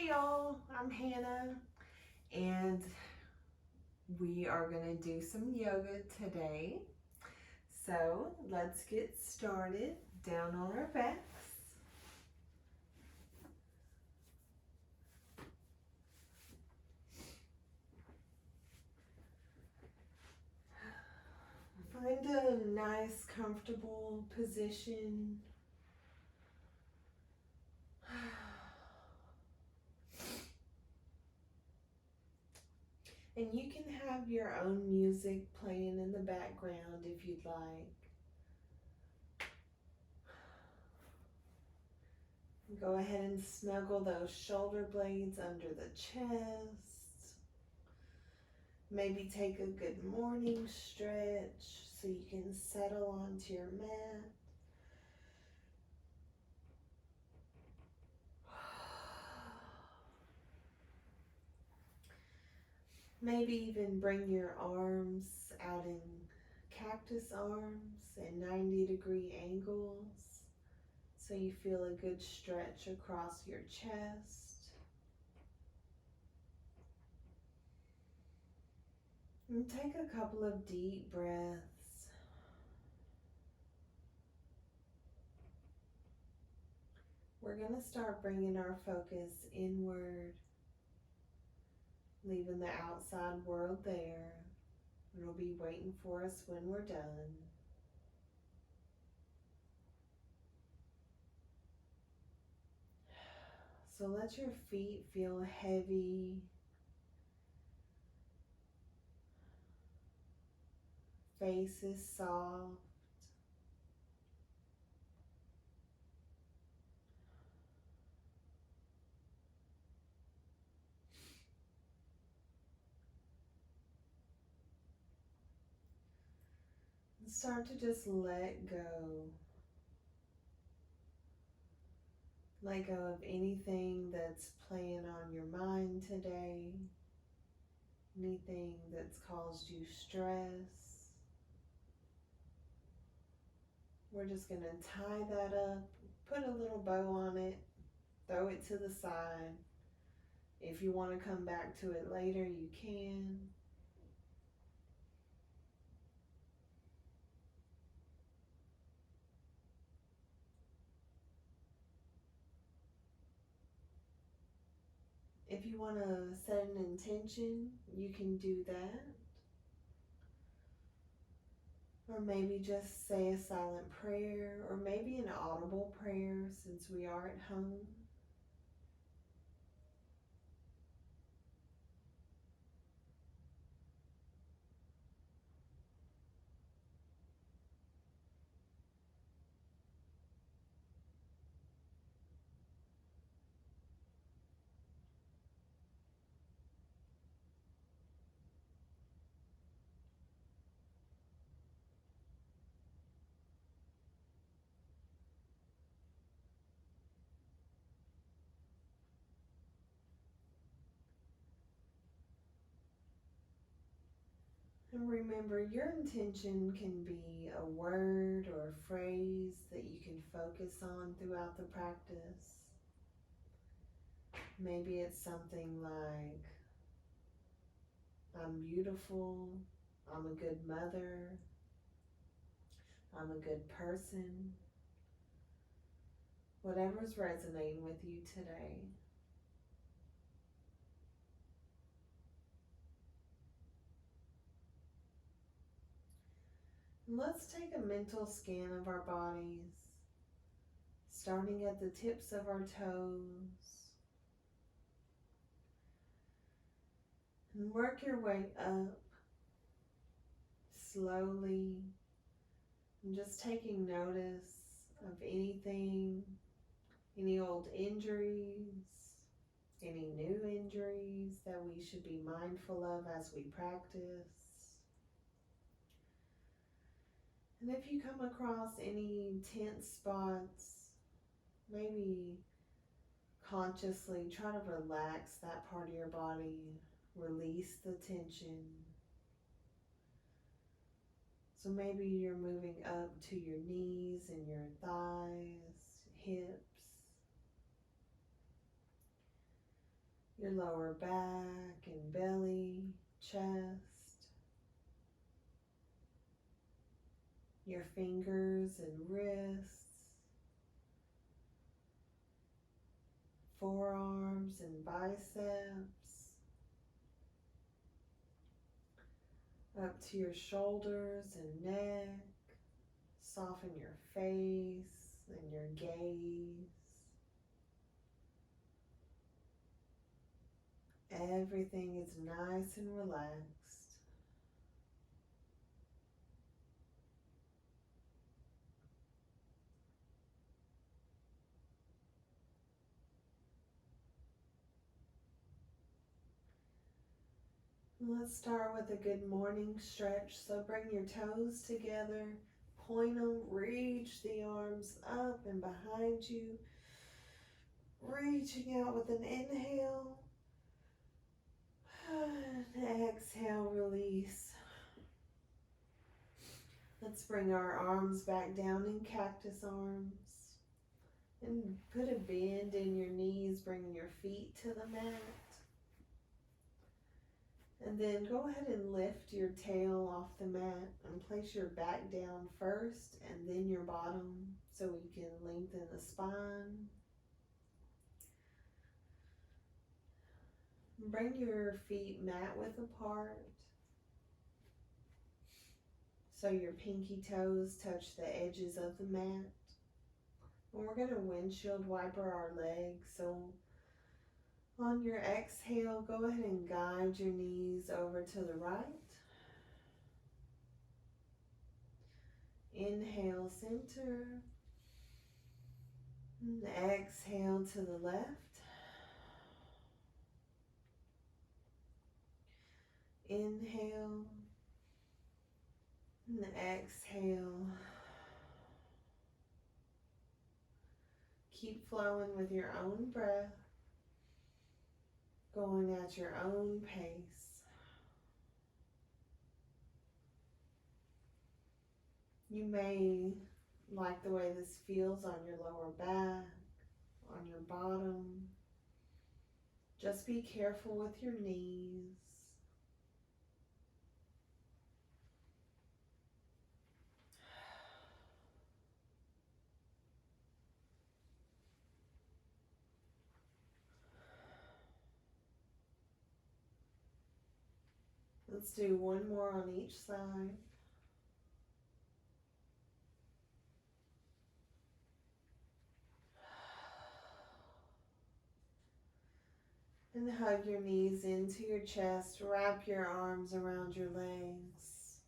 Hey y'all, I'm Hannah and we are going to do some yoga today. So let's get started down on our backs. Find a nice comfortable position. And you can have your own music playing in the background if you'd like. Go ahead and snuggle those shoulder blades under the chest. Maybe take a good morning stretch so you can settle onto your mat. Maybe even bring your arms out in cactus arms at 90-degree angles so you feel a good stretch across your chest. And take a couple of deep breaths. We're going to start bringing our focus inward, leaving the outside world there. It'll be waiting for us when we're done. So let your feet feel heavy. Face is soft. And start to just let go. Let go of anything that's playing on your mind today. Anything that's caused you stress. We're just going to tie that up, put a little bow on it, throw it to the side. If you want to come back to it later, you can. If you want to set an intention, you can do that. Or maybe just say a silent prayer, or maybe an audible prayer since we are at home. And remember, your intention can be a word or a phrase that you can focus on throughout the practice. Maybe it's something like, I'm beautiful, I'm a good mother, I'm a good person. Whatever's resonating with you today. And let's take a mental scan of our bodies, starting at the tips of our toes. And work your way up slowly, and just taking notice of anything, any old injuries, any new injuries that we should be mindful of as we practice. And if you come across any tense spots, maybe consciously try to relax that part of your body, release the tension. So maybe you're moving up to your knees and your thighs, hips. your lower back and belly, chest, your fingers and wrists, forearms and biceps, up to your shoulders and neck. Soften your face and your gaze. Everything is nice and relaxed. Let's start with a good morning stretch. So bring your toes together, point them, reach the arms up and behind you. Reaching out with an inhale. And exhale, release. Let's bring our arms back down in cactus arms. And put a bend in your knees, bringing your feet to the mat. And then go ahead and lift your tail off the mat and place your back down first and then your bottom so we can lengthen the spine. Bring your feet mat width apart so your pinky toes touch the edges of the mat. And we're going to windshield wiper our legs. So on your exhale, go ahead and guide your knees over to the right. Inhale, center. And exhale to the left. Inhale. And exhale. Keep flowing with your own breath, going at your own pace. You may like the way this feels on your lower back, on your bottom. Just be careful with your knees. Let's do one more on each side. And hug your knees into your chest. Wrap your arms around your legs.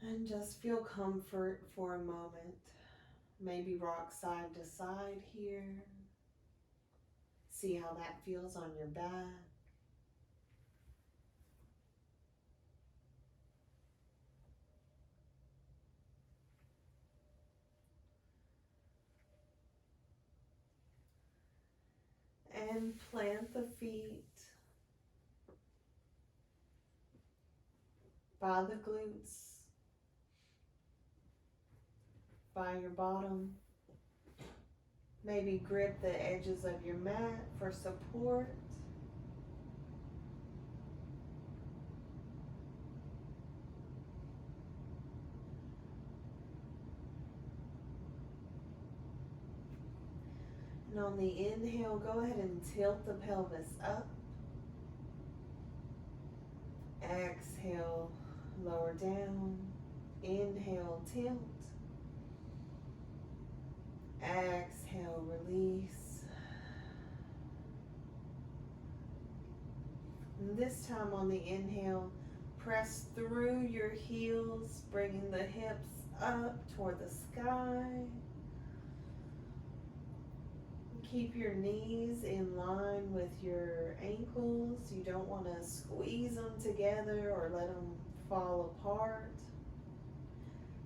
And just feel comfort for a moment. Maybe rock side to side here. See how that feels on your back. And plant the feet by the glutes, by your bottom. Maybe grip the edges of your mat for support. And on the inhale, go ahead and tilt the pelvis up. Exhale, lower down. Inhale, tilt. Exhale, release. And this time on the inhale, press through your heels, bringing the hips up toward the sky. Keep your knees in line with your ankles. You don't want to squeeze them together or let them fall apart.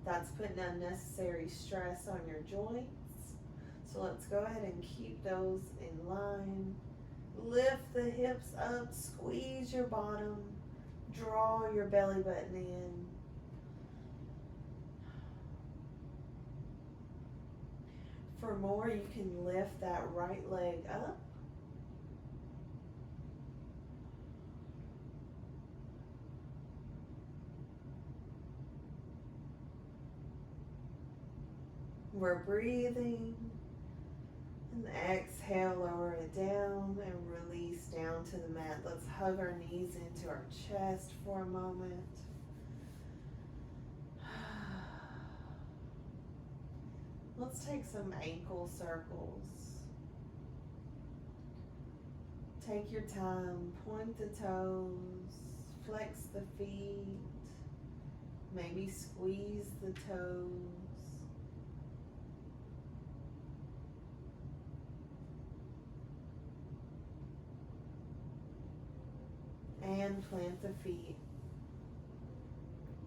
That's putting unnecessary stress on your joints. So let's go ahead and keep those in line. Lift the hips up, squeeze your bottom, draw your belly button in. For more, you can lift that right leg up. We're breathing. And exhale, lower it down and release down to the mat. Let's hug our knees into our chest for a moment. Let's take some ankle circles. Take your time, point the toes, flex the feet, maybe squeeze the toes. And plant the feet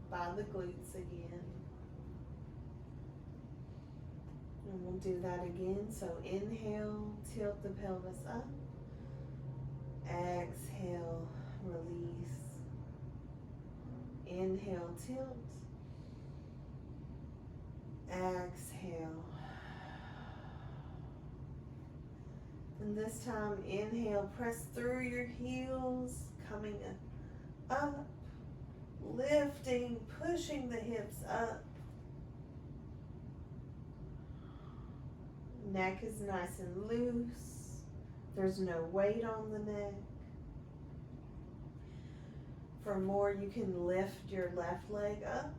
by the glutes again. And we'll do that again. So inhale, tilt the pelvis up. Exhale, release. Inhale, tilt. Exhale. And this time, inhale, press through your heels, coming up, lifting, pushing the hips up. Neck is nice and loose. There's no weight on the neck. For more, you can lift your left leg up.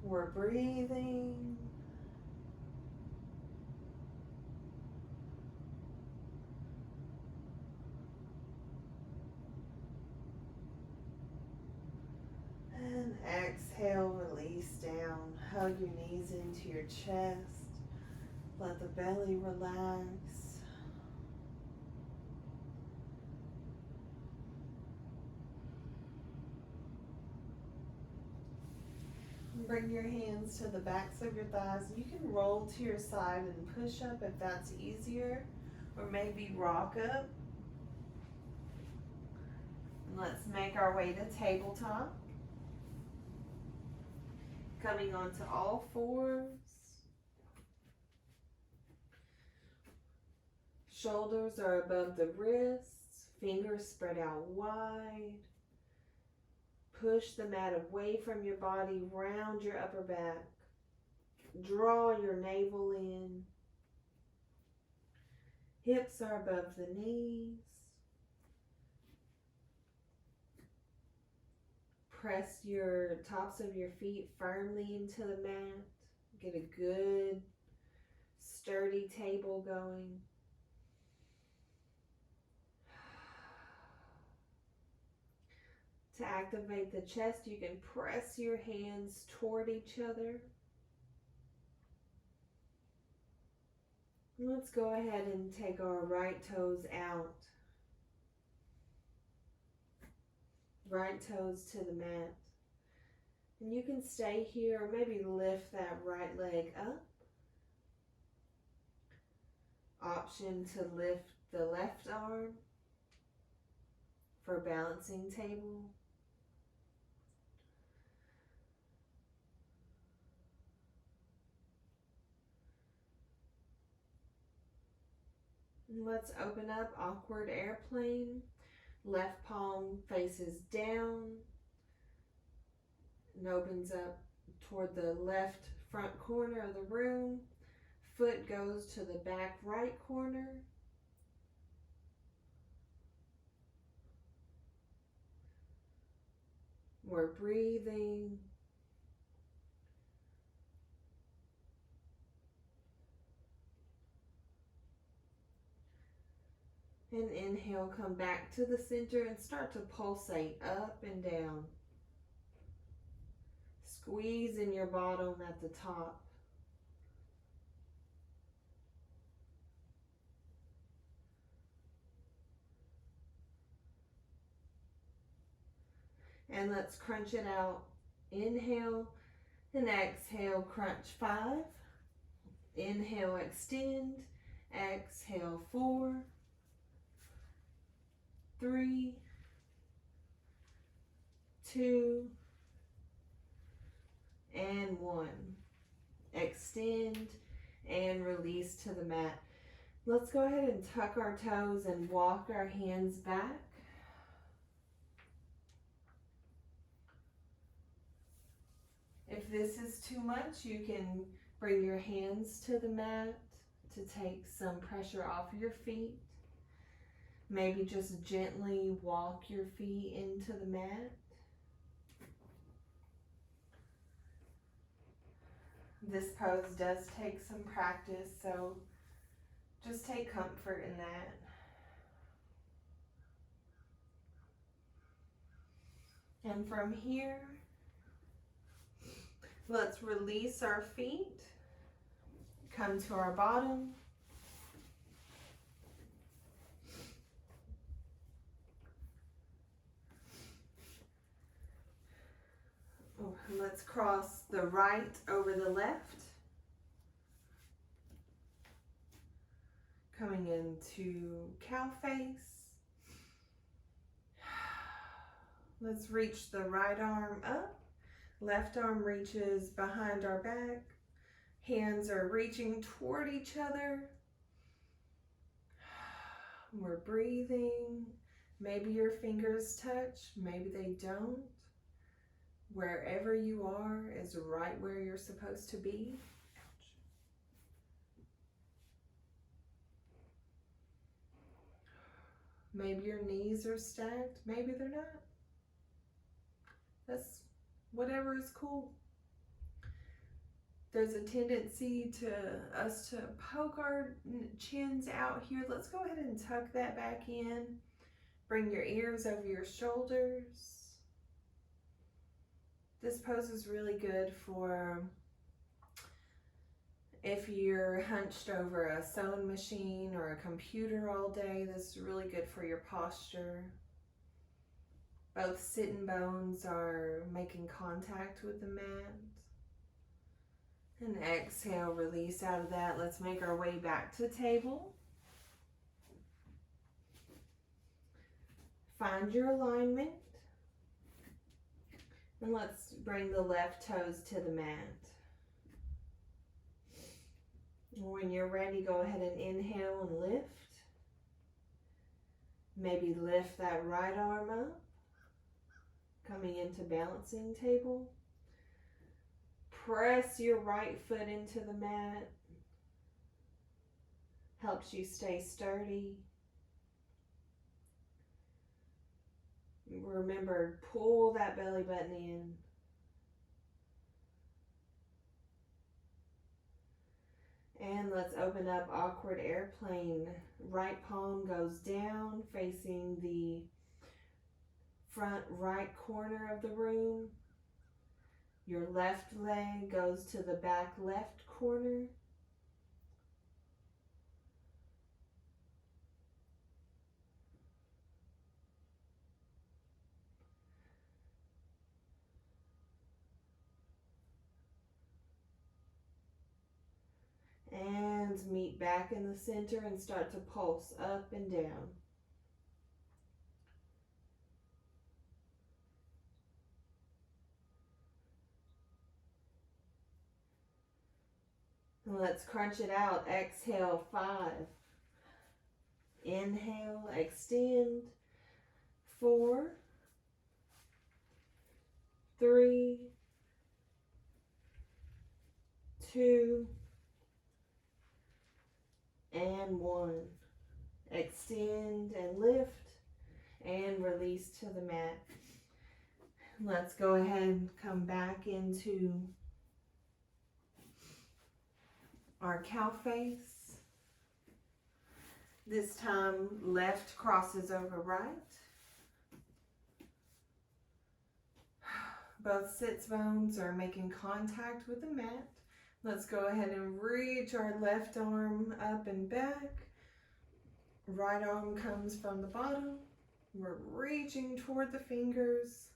We're breathing. And exhale, release down. Hug your knees into your chest. Let the belly relax. Bring your hands to the backs of your thighs. You can roll to your side and push up if that's easier, or maybe rock up. And let's make our way to tabletop. Coming onto all fours. Shoulders are above the wrists, fingers spread out wide. Push the mat away from your body, round your upper back. Draw your navel in. Hips are above the knees. Press your tops of your feet firmly into the mat. Get a good, sturdy table going. To activate the chest, you can press your hands toward each other. Let's go ahead and take our right toes out. Right toes to the mat. And you can stay here or maybe lift that right leg up. Option to lift the left arm for balancing table. Let's open up awkward airplane. Left palm faces down and opens up toward the left front corner of the room. Foot goes to the back right corner. We're breathing. And inhale, come back to the center and start to pulsate up and down. Squeeze in your bottom at the top. And let's crunch it out. Inhale and exhale, crunch 5. Inhale, extend. Exhale, 4, 3, 2, and 1. Extend and release to the mat. Let's go ahead and tuck our toes and walk our hands back. If this is too much, you can bring your hands to the mat to take some pressure off your feet. Maybe just gently walk your feet into the mat. This pose does take some practice, so just take comfort in that. And from here, let's release our feet, come to our bottom. Let's cross the right over the left. Coming into cow face. Let's reach the right arm up. Left arm reaches behind our back. Hands are reaching toward each other. We're breathing. Maybe your fingers touch, maybe they don't. Wherever you are is right where you're supposed to be. Maybe your knees are stacked, maybe they're not. That's whatever is cool. There's a tendency to us to poke our chins out here. Let's go ahead and tuck that back in. Bring your ears over your shoulders. This pose is really good for if you're hunched over a sewing machine or a computer all day. This is really good for your posture. Both sitting bones are making contact with the mat. And exhale, release out of that. Let's make our way back to table. Find your alignment. And let's bring the left toes to the mat. When you're ready, go ahead and inhale and lift. Maybe lift that right arm up. Coming into balancing table. Press your right foot into the mat. Helps you stay sturdy. Remember, pull that belly button in. And let's open up awkward airplane. Right palm goes down, facing the front right corner of the room. Your left leg goes to the back left corner. And meet back in the center and start to pulse up and down. And let's crunch it out. Exhale, 5. Inhale, extend. 4, 3, 2, and 1. Extend and lift and release to the mat. Let's go ahead and come back into our cow face. This time left crosses over right. Both sits bones are making contact with the mat. Let's go ahead and reach our left arm up and back. Right arm comes from the bottom. We're reaching toward the fingers.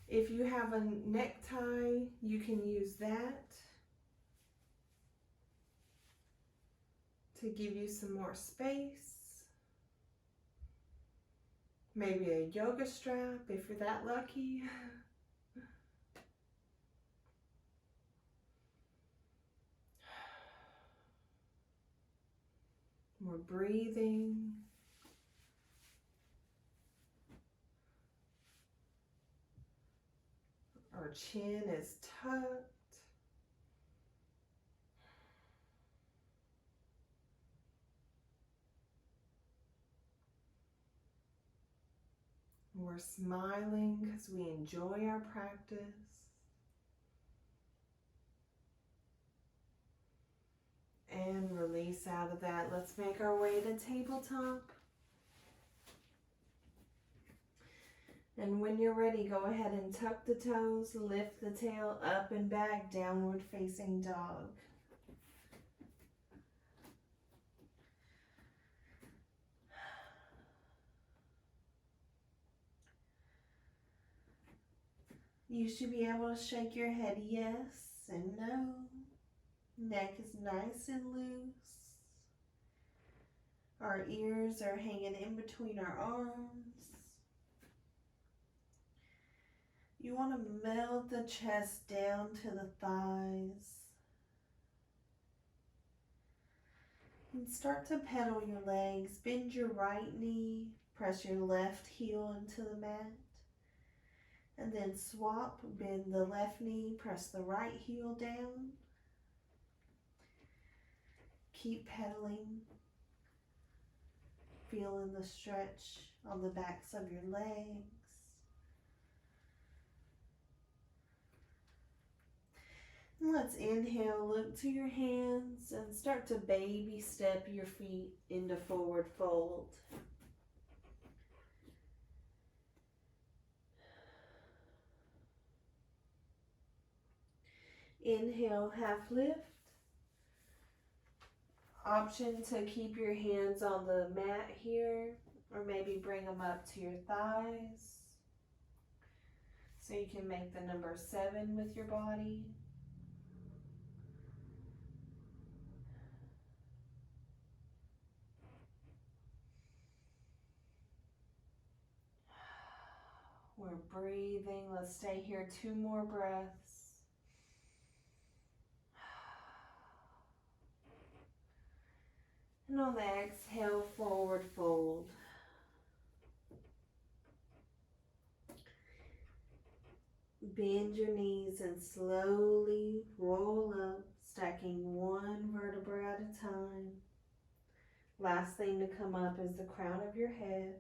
If you have a necktie, you can use that to give you some more space. Maybe a yoga strap if you're that lucky. We're breathing. Our chin is tucked. We're smiling because we enjoy our practice. And release out of that. Let's make our way to tabletop. And when you're ready, go ahead and tuck the toes, lift the tail up and back, downward facing dog. You should be able to shake your head yes and no. Neck is nice and loose. Our ears are hanging in between our arms. You want to melt the chest down to the thighs. And start to pedal your legs. Bend your right knee. Press your left heel into the mat. And then swap. Bend the left knee. Press the right heel down. Keep pedaling. Feeling the stretch on the backs of your legs. Let's inhale, look to your hands, and start to baby step your feet into forward fold. Inhale, half lift. Option to keep your hands on the mat here, or maybe bring them up to your thighs. So you can make the number 7 with your body. We're breathing. Let's stay here 2 more breaths. And on the exhale, forward fold. Bend your knees and slowly roll up, stacking 1 vertebra at a time. Last thing to come up is the crown of your head.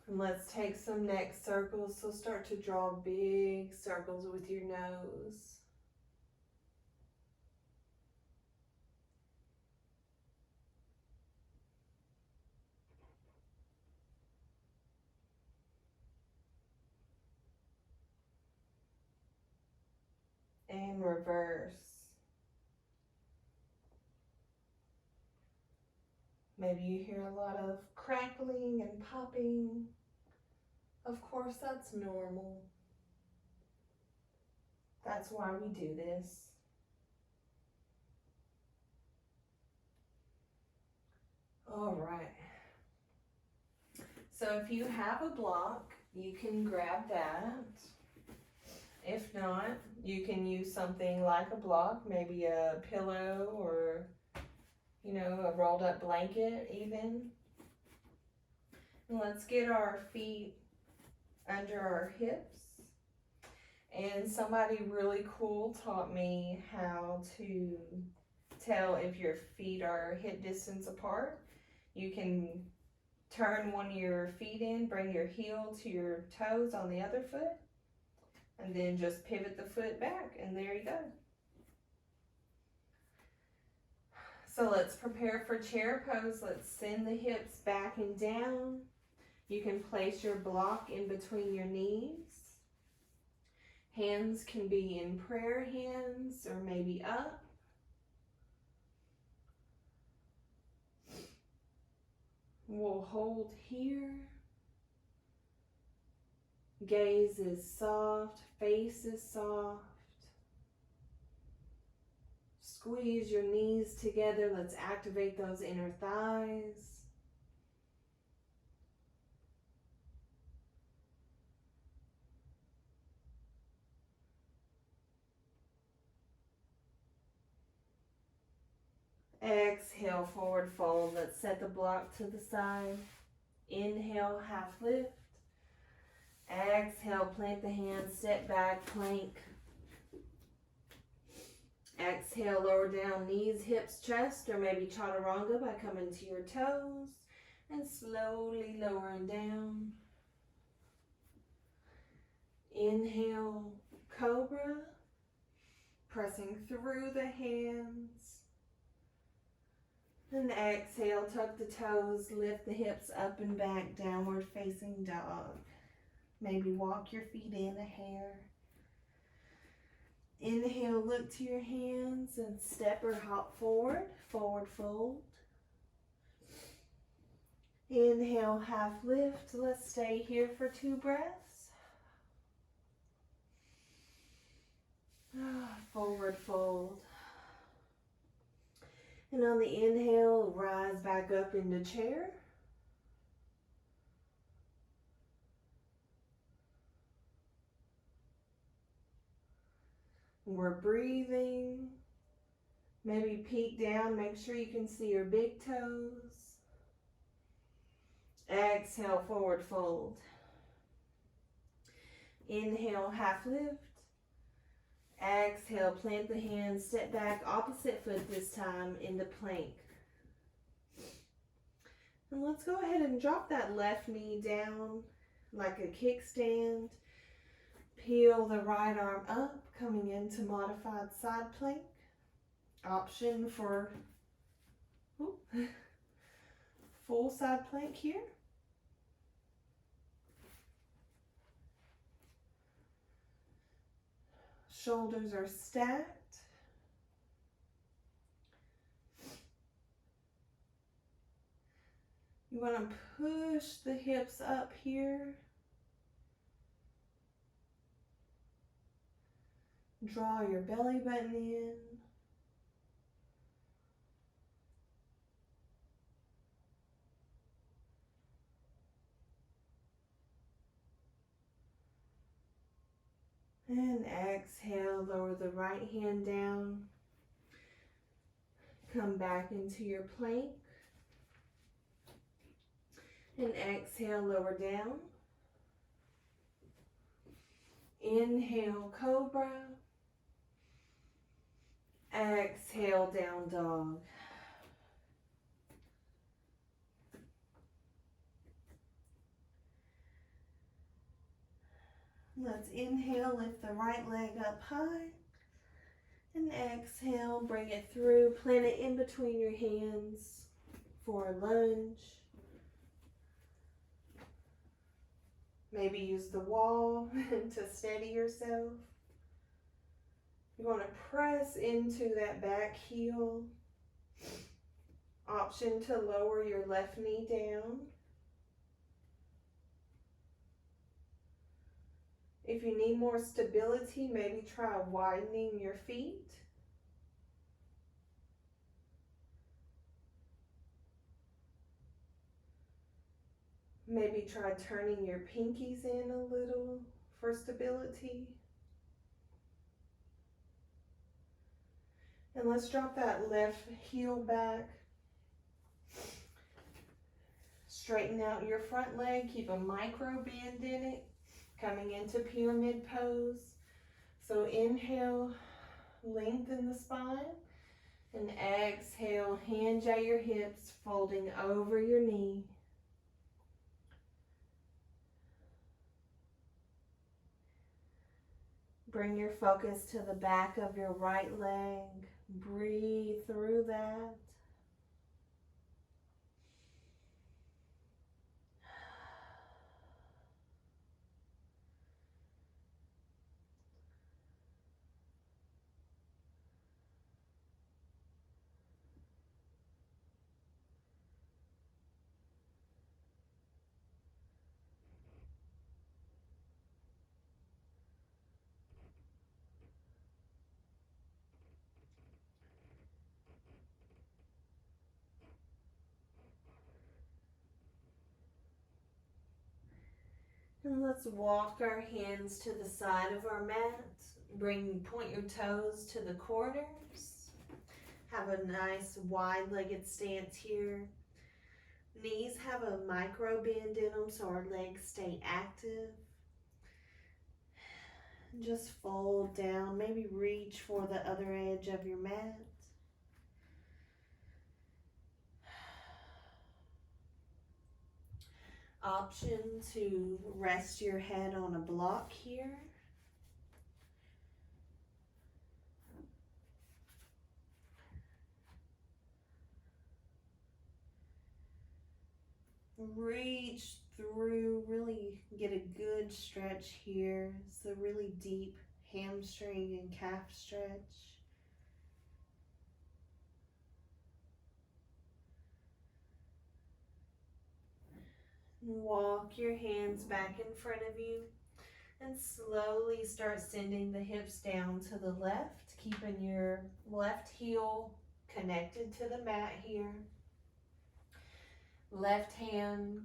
And let's take some neck circles. So start to draw big circles with your nose. And reverse. Maybe you hear a lot of crackling and popping. Of course, that's normal. That's why we do this. All right. So if you have a block, you can grab that. If not, you can use something like a block, maybe a pillow or, you know, a rolled up blanket even. And let's get our feet under our hips. And somebody really cool taught me how to tell if your feet are hip distance apart. You can turn one of your feet in, bring your heel to your toes on the other foot, and then just pivot the foot back, and there you go. So let's prepare for chair pose. Let's send the hips back and down. You can place your block in between your knees. Hands can be in prayer hands or maybe up. We'll hold here. Gaze is soft, face is soft. Squeeze your knees together. Let's activate those inner thighs. Exhale, forward fold. Let's set the block to the side. Inhale, half lift. Exhale, plant the hands, step back, plank. Exhale, lower down, knees, hips, chest, or maybe chaturanga by coming to your toes and slowly lowering down. Inhale, cobra, pressing through the hands. And exhale, tuck the toes, lift the hips up and back, downward facing dog. Maybe walk your feet in a hair. Inhale, look to your hands and step or hop forward, forward fold. Inhale, half lift. Let's stay here for 2 breaths. Forward fold. And on the inhale, rise back up into chair. We're breathing. Maybe peek down, make sure you can see your big toes. Exhale, forward fold. Inhale, half lift. Exhale, plant the hands, step back, opposite foot this time into plank. And let's go ahead and drop that left knee down like a kickstand. Peel the right arm up, coming into modified side plank. Option for full side plank here. Shoulders are stacked. You want to push the hips up here. Draw your belly button in. And exhale, lower the right hand down. Come back into your plank. And exhale, lower down. Inhale, cobra. Exhale, down dog. Let's inhale, lift the right leg up high. And exhale, bring it through. Plant it in between your hands for a lunge. Maybe use the wall to steady yourself. You want to press into that back heel. Option to lower your left knee down. If you need more stability, maybe try widening your feet. Maybe try turning your pinkies in a little for stability. And let's drop that left heel back. Straighten out your front leg. Keep a micro bend in it. Coming into pyramid pose. So inhale, lengthen the spine. And exhale, hinge at your hips, folding over your knee. Bring your focus to the back of your right leg. Breathe through that. And let's walk our hands to the side of our mat. Point your toes to the corners. Have a nice wide-legged stance here. Knees have a micro bend in them so our legs stay active. Just fold down, maybe reach for the other edge of your mat. Option to rest your head on a block here. Reach through, really get a good stretch here. It's a really deep hamstring and calf stretch. Walk your hands back in front of you and slowly start sending the hips down to the left, keeping your left heel connected to the mat here. Left hand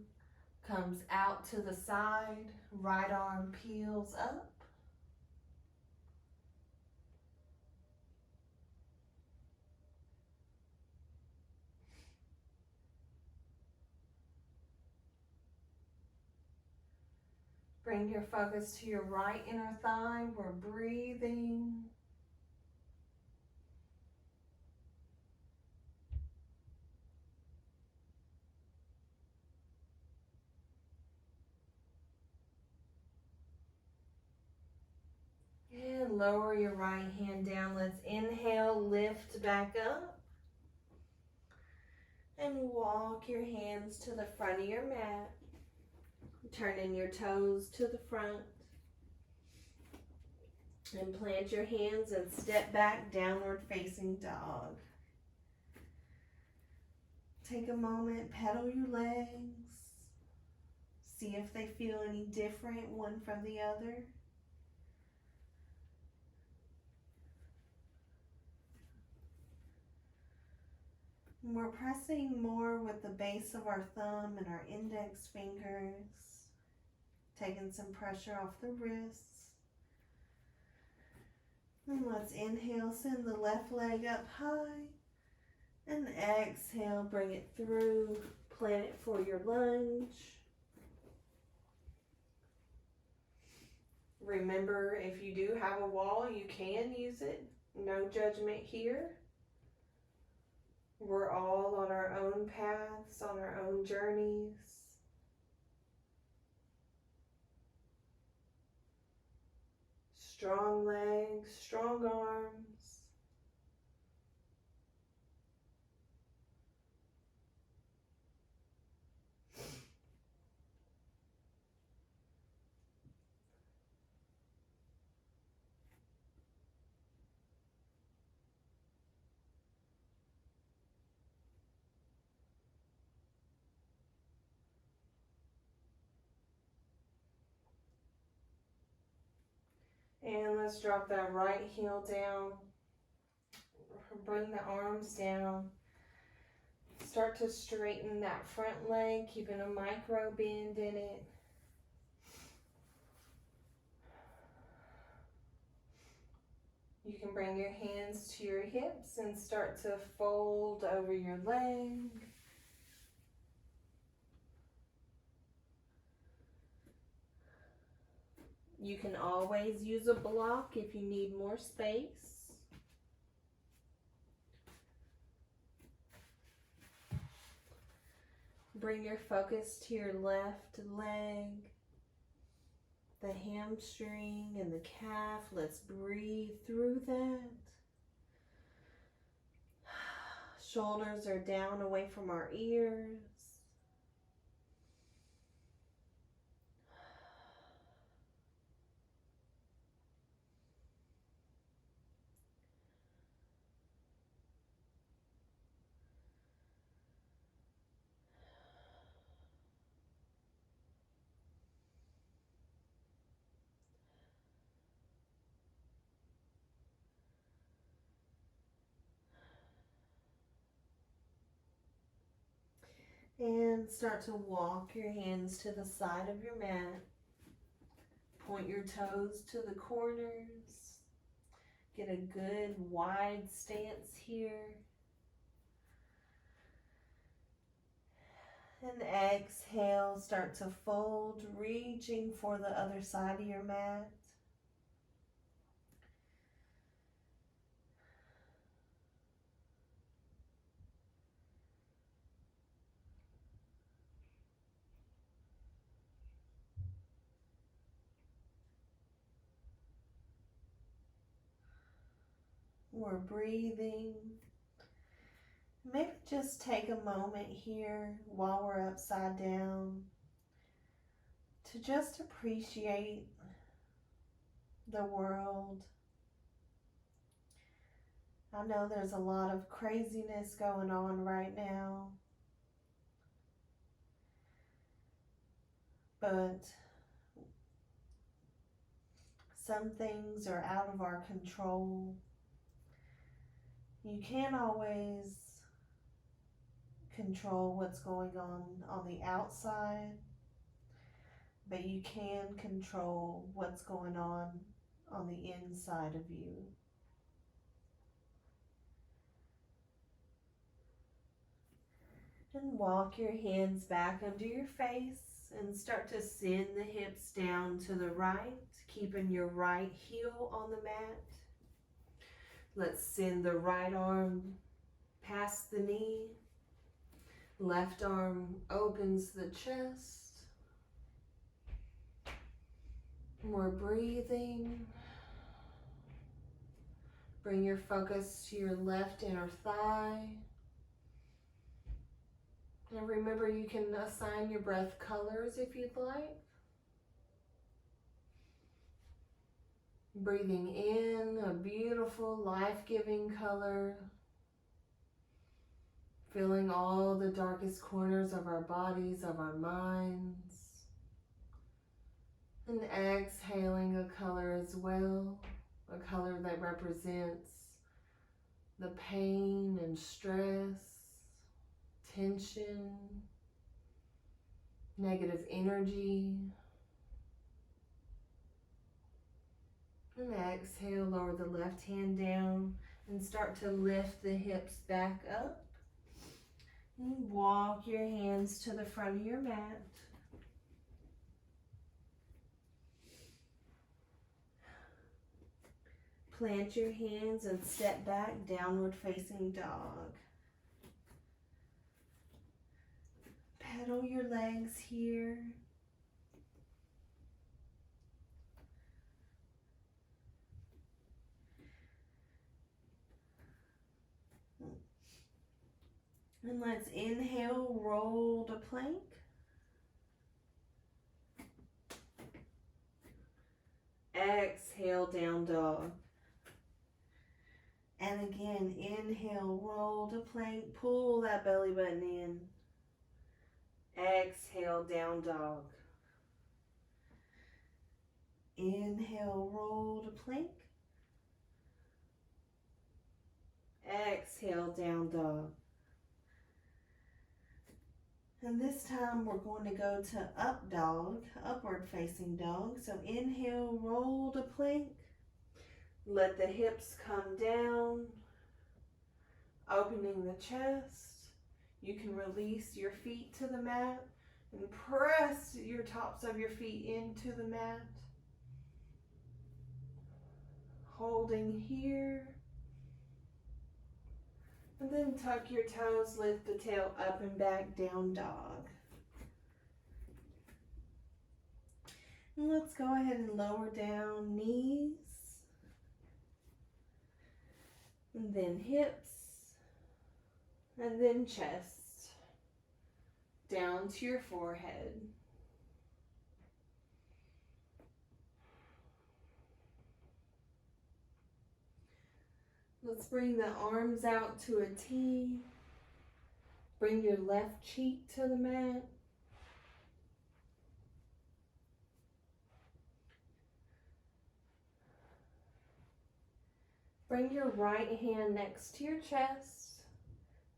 comes out to the side, right arm peels up. Bring your focus to your right inner thigh. We're breathing. And lower your right hand down. Let's inhale, lift back up. And walk your hands to the front of your mat. Turning your toes to the front. And plant your hands and step back, downward facing dog. Take a moment, pedal your legs. See if they feel any different one from the other. And we're pressing more with the base of our thumb and our index fingers, taking some pressure off the wrists. And let's inhale, send the left leg up high. And exhale, bring it through, plant it for your lunge. Remember, if you do have a wall, you can use it. No judgment here. We're all on our own paths, on our own journeys. Strong legs, strong arms. And let's drop that right heel down. Bring the arms down. Start to straighten that front leg, keeping a micro bend in it. You can bring your hands to your hips and start to fold over your leg. You can always use a block if you need more space. Bring your focus to your left leg, the hamstring and the calf. Let's breathe through that. Shoulders are down away from our ears. And start to walk your hands to the side of your mat. Point your toes to the corners. Get a good wide stance here. And exhale, start to fold, reaching for the other side of your mat. We're breathing. Maybe just take a moment here while we're upside down to just appreciate the world. I know there's a lot of craziness going on right now, but some things are out of our control. You can't always control what's going on the outside, but you can control what's going on the inside of you. And walk your hands back under your face and start to send the hips down to the right, keeping your right heel on the mat. Let's send the right arm past the knee. Left arm opens the chest. We're breathing. Bring your focus to your left inner thigh. And remember, you can assign your breath colors if you'd like. Breathing in a beautiful, life-giving color. Feeling all the darkest corners of our bodies, of our minds. And exhaling a color as well. A color that represents the pain and stress, tension, negative energy. And exhale, lower the left hand down and start to lift the hips back up. And walk your hands to the front of your mat. Plant your hands and step back, downward facing dog. Pedal your legs here. And let's inhale, roll to plank. Exhale, down dog. And again, inhale, roll to plank, pull that belly button in. Exhale, down dog. Inhale, roll to plank. Exhale, down dog. And this time we're going to go to up dog, upward facing dog. So inhale, roll to plank. Let the hips come down, opening the chest. You can release your feet to the mat and press your tops of your feet into the mat. Holding here. And then tuck your toes, lift the tail up and back, down dog. And let's go ahead and lower down knees. And then hips. And then chest. Down to your forehead. Let's bring the arms out to a T. Bring your left cheek to the mat. Bring your right hand next to your chest.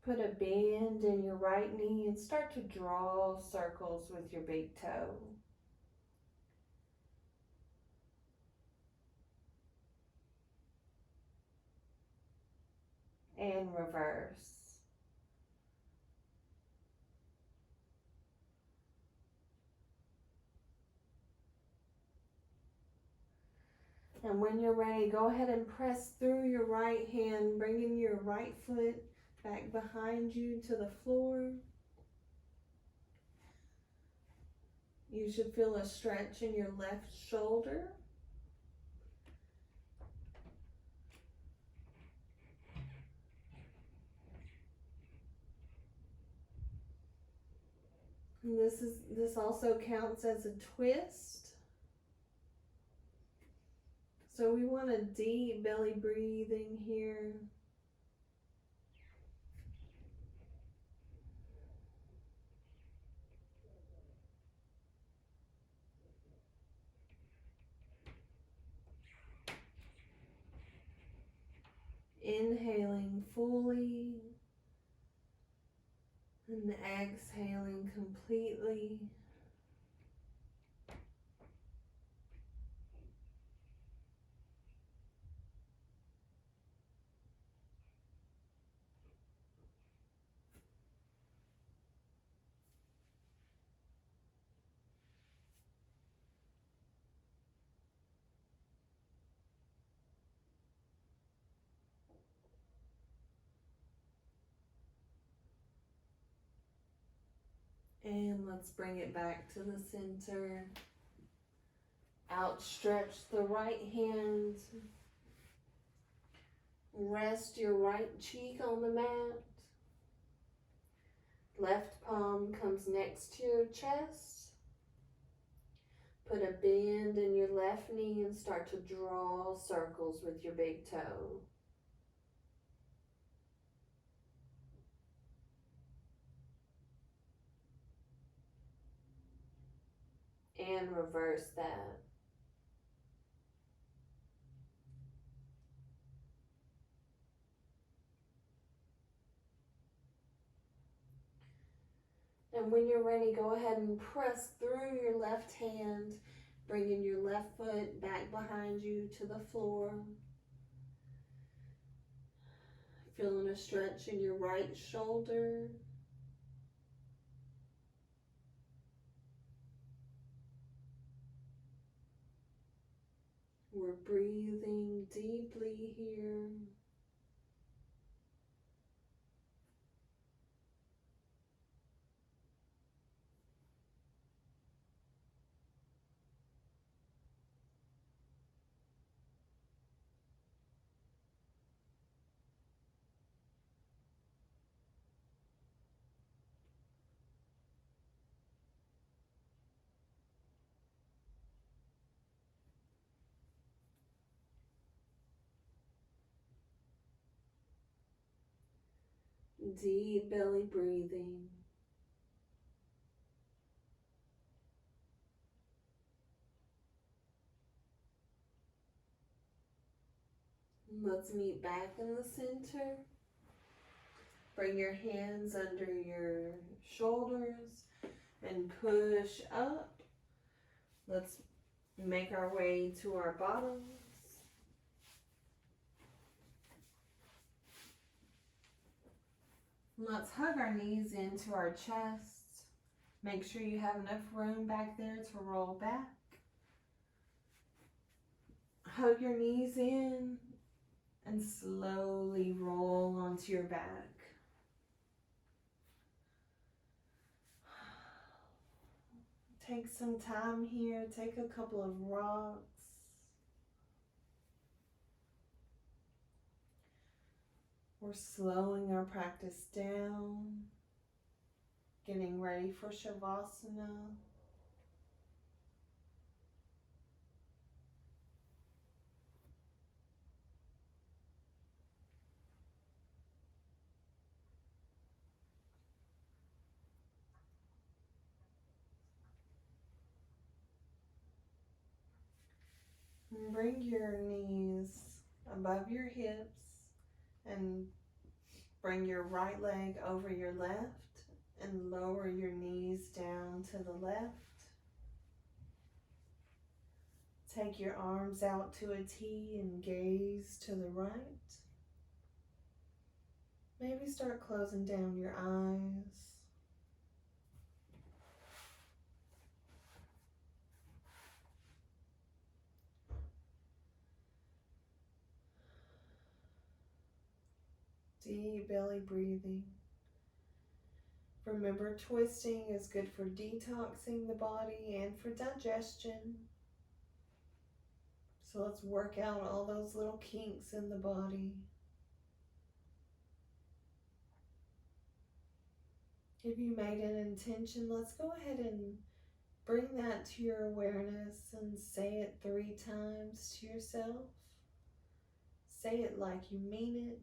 Put a bend in your right knee and start to draw circles with your big toe. and reverse. And when you're ready, go ahead and press through your right hand, bringing your right foot back behind you to the floor. You should feel a stretch in your left shoulder. And this also counts as a twist. So we want a deep belly breathing here. Inhaling fully and exhaling completely. And let's bring it back to the center. Outstretch the right hand. Rest your right cheek on the mat. Left palm comes next to your chest. Put a bend in your left knee and start to draw circles with your big toe. And reverse that. And when you're ready, go ahead and press through your left hand, bringing your left foot back behind you to the floor. Feeling a stretch in your right shoulder. We're breathing deeply here. Deep belly breathing. Let's meet back in the center. Bring your hands under your shoulders and push up. Let's make our way to our bottoms. Let's hug our knees into our chest. Make sure you have enough room back there to roll back. Hug your knees in and slowly roll onto your back. Take some time here. Take a couple of rocks. We're slowing our practice down, getting ready for Shavasana. And bring your knees above your hips and bring your right leg over your left and lower your knees down to the left. Take your arms out to a T and gaze to the right. Maybe start closing down your eyes. Deep belly breathing. Remember, twisting is good for detoxing the body and for digestion. So let's work out all those little kinks in the body. If you made an intention, let's go ahead and bring that to your awareness and say it 3 times to yourself. Say it like you mean it.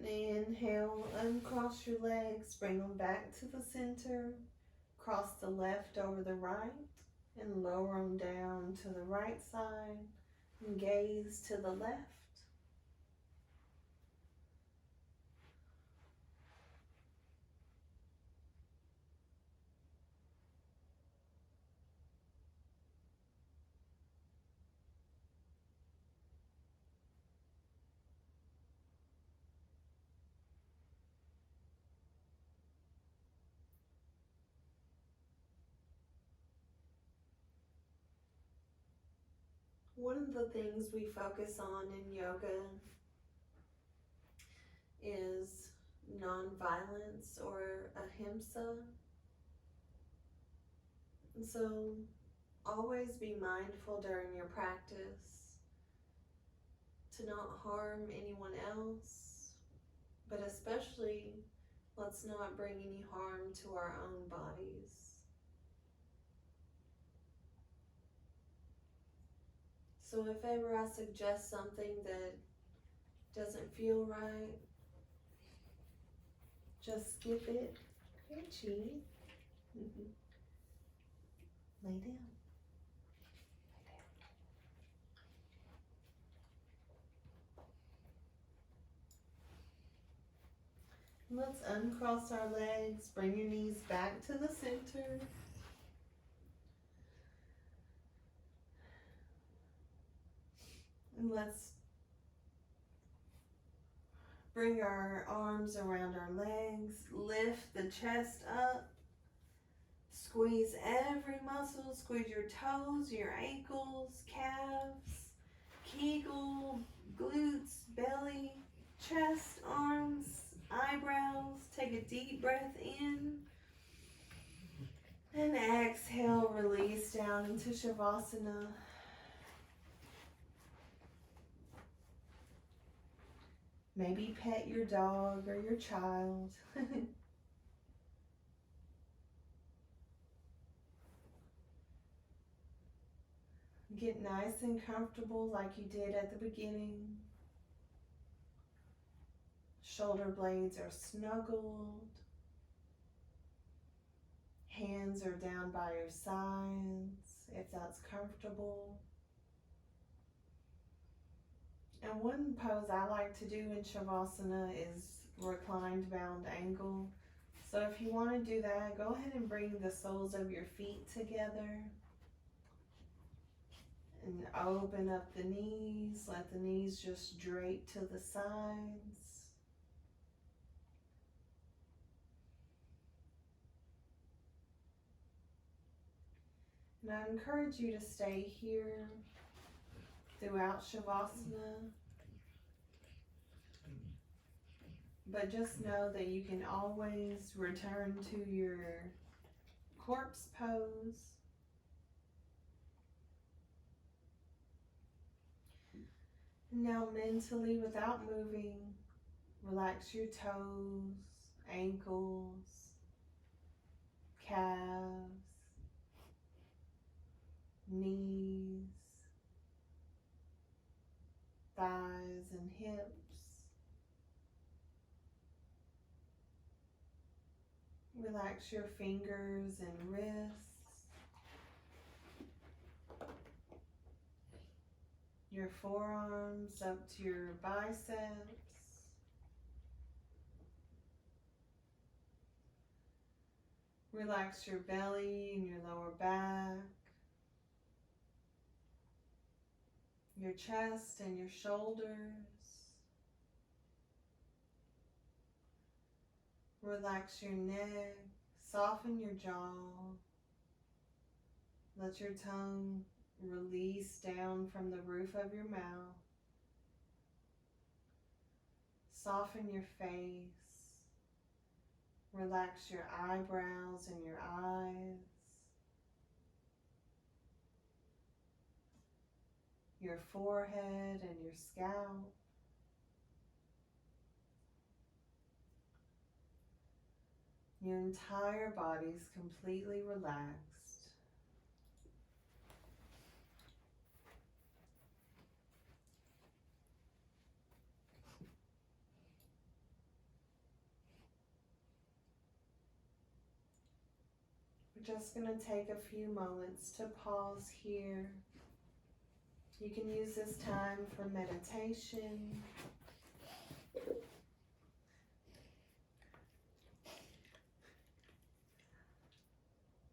And inhale, uncross your legs, bring them back to the center. Cross the left over the right and lower them down to the right side and gaze to the left. One of the things we focus on in yoga is non-violence or ahimsa. And so always be mindful during your practice to not harm anyone else, but especially let's not bring any harm to our own bodies. So if ever I suggest something that doesn't feel right, just skip it. Hey, Chi. Lay down. Let's uncross our legs, bring your knees back to the center. And let's bring our arms around our legs, lift the chest up, squeeze every muscle, squeeze your toes, your ankles, calves, kegel, glutes, belly, chest, arms, eyebrows. Take a deep breath in and exhale, release down into Shavasana. Maybe pet your dog or your child. Get nice and comfortable like you did at the beginning. Shoulder blades are snuggled. Hands are down by your sides if that's comfortable. And one pose I like to do in Shavasana is reclined bound angle. So if you want to do that, go ahead and bring the soles of your feet together. And open up the knees, let the knees just drape to the sides. And I encourage you to stay here throughout Shavasana. But just know that you can always return to your corpse pose. Now mentally, without moving, relax your toes, ankles, calves, knees, thighs and hips. Relax your fingers and wrists, your forearms up to your biceps. Relax your belly and your lower back, your chest and your shoulders. Relax your neck, soften your jaw. Let your tongue release down from the roof of your mouth. Soften your face. Relax your eyebrows and your eyes. Your forehead and your scalp. Your entire body is completely relaxed. We're just going to take a few moments to pause here. You can use this time for meditation.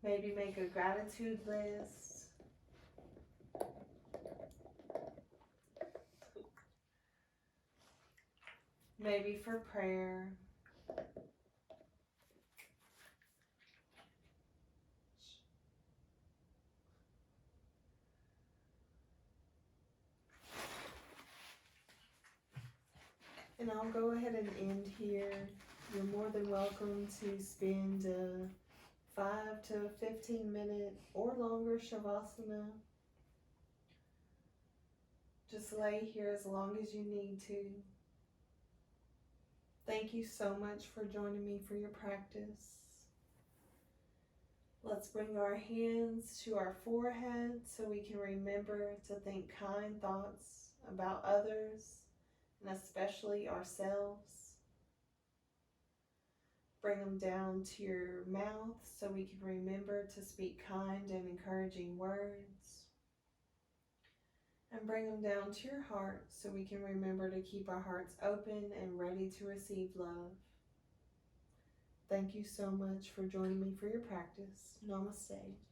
Maybe make a gratitude list. Maybe for prayer. And I'll go ahead and end here. You're more than welcome to spend 5 to 15 minute or longer Shavasana. Just lay here as long as you need to. Thank you so much for joining me for your practice. Let's bring our hands to our forehead so we can remember to think kind thoughts about others and especially ourselves. Bring them down to your mouth so we can remember to speak kind and encouraging words. And bring them down to your heart so we can remember to keep our hearts open and ready to receive love. Thank you so much for joining me for your practice. Namaste.